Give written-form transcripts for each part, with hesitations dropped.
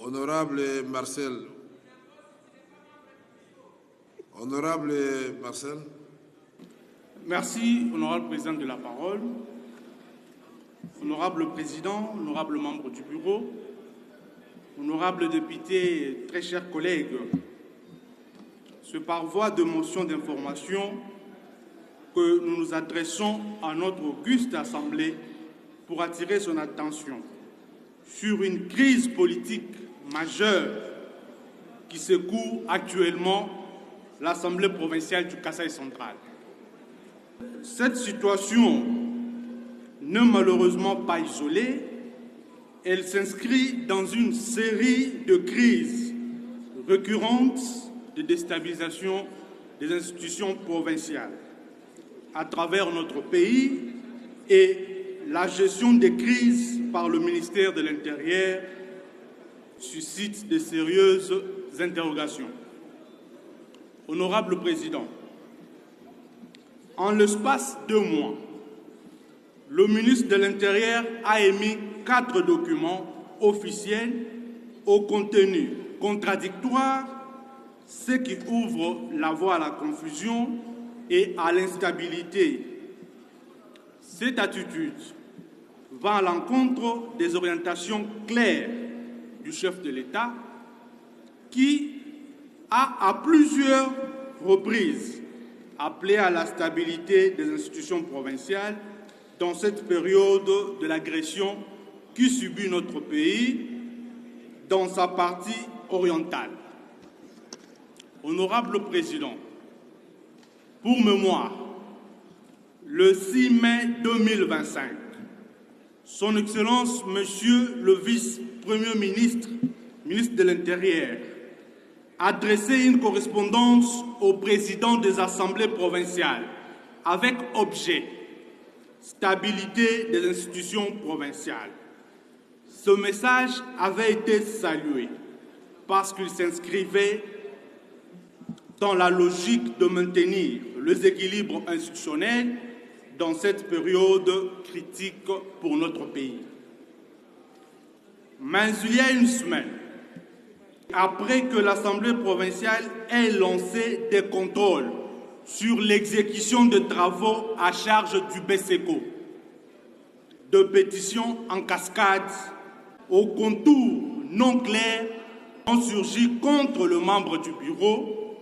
Honorable Marcel. Honorable Marcel. Merci, honorable président de la parole. Honorable président, honorable membre du bureau, honorable député, très chers collègues, c'est par voie de motion d'information que nous nous adressons à notre auguste Assemblée pour attirer son attention sur une crise politique majeure qui secoue actuellement l'Assemblée provinciale du Kasaï central. Cette situation n'est malheureusement pas isolée, elle s'inscrit dans une série de crises récurrentes de déstabilisation des institutions provinciales à travers notre pays, et la gestion des crises par le ministère de l'Intérieur suscite de sérieuses interrogations. Honorable Président, en l'espace de 2 mois, le ministre de l'Intérieur a émis 4 documents officiels au contenu contradictoire, ce qui ouvre la voie à la confusion et à l'instabilité. Cette attitude va à l'encontre des orientations claires du chef de l'État qui a à plusieurs reprises appelé à la stabilité des institutions provinciales dans cette période de l'agression qui subit notre pays dans sa partie orientale. Honorable Président, pour mémoire, le 6 mai 2025, Son Excellence, Monsieur le Vice-Premier ministre, ministre de l'Intérieur, a adressé une correspondance au président des assemblées provinciales avec objet stabilité des institutions provinciales. Ce message avait été salué parce qu'il s'inscrivait dans la logique de maintenir les équilibres institutionnels dans cette période critique pour notre pays. Mais il y a une semaine, après que l'Assemblée provinciale ait lancé des contrôles sur l'exécution de travaux à charge du BESECO, de pétitions en cascade aux contours non clairs ont surgi contre le membre du bureau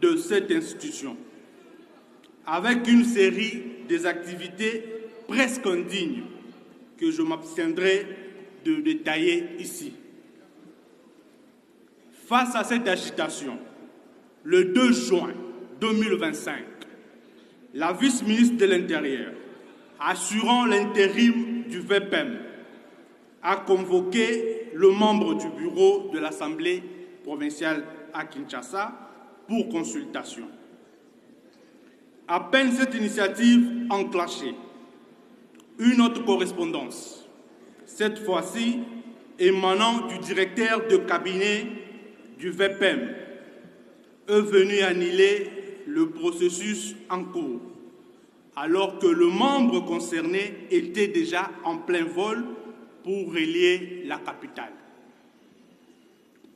de cette institution, avec une série d'activités presque indignes que je m'abstiendrai de détailler ici. Face à cette agitation, le 2 juin 2025, la vice-ministre de l'Intérieur, assurant l'intérim du VPM, a convoqué le membre du bureau de l'Assemblée provinciale à Kinshasa pour consultation. À peine cette initiative enclenchée, une autre correspondance, cette fois-ci émanant du directeur de cabinet du VPM, est venue annuler le processus en cours, alors que le membre concerné était déjà en plein vol pour relier la capitale.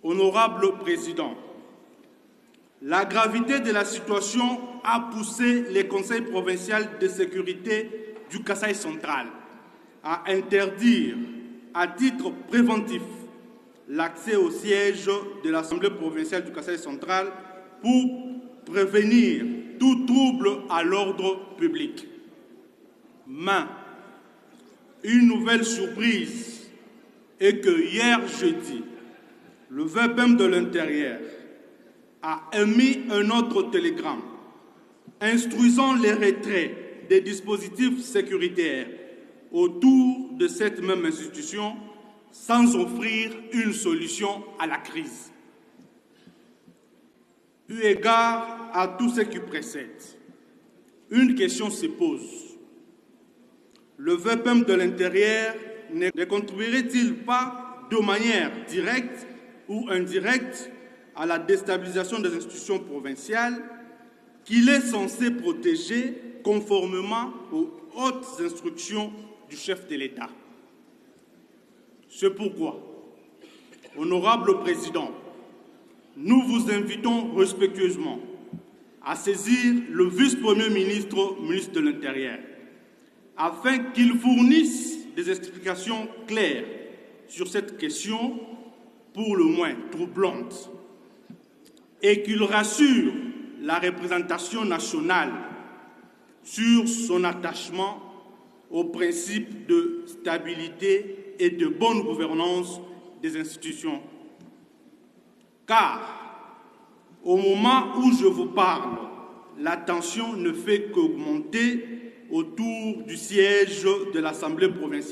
Honorable Président, la gravité de la situation a poussé les conseils provinciaux de sécurité du Kasaï central à interdire à titre préventif l'accès au siège de l'Assemblée provinciale du Kasaï central pour prévenir tout trouble à l'ordre public. Mais une nouvelle surprise est que hier jeudi, le VPM de l'Intérieur a émis un autre télégramme instruisant les retraits des dispositifs sécuritaires autour de cette même institution sans offrir une solution à la crise. Eu égard à tout ce qui précède, une question se pose. Le VPM de l'Intérieur ne contribuerait-il pas de manière directe ou indirecte à la déstabilisation des institutions provinciales qu'il est censé protéger conformément aux hautes instructions du chef de l'État? C'est pourquoi Honorable Président, nous vous invitons respectueusement à saisir le vice-premier ministre, ministre de l'Intérieur, afin qu'il fournisse des explications claires sur cette question pour le moins troublante et qu'il rassure la représentation nationale sur son attachement aux principes de stabilité et de bonne gouvernance des institutions. Car, au moment où je vous parle, la tension ne fait qu'augmenter autour du siège de l'Assemblée provinciale.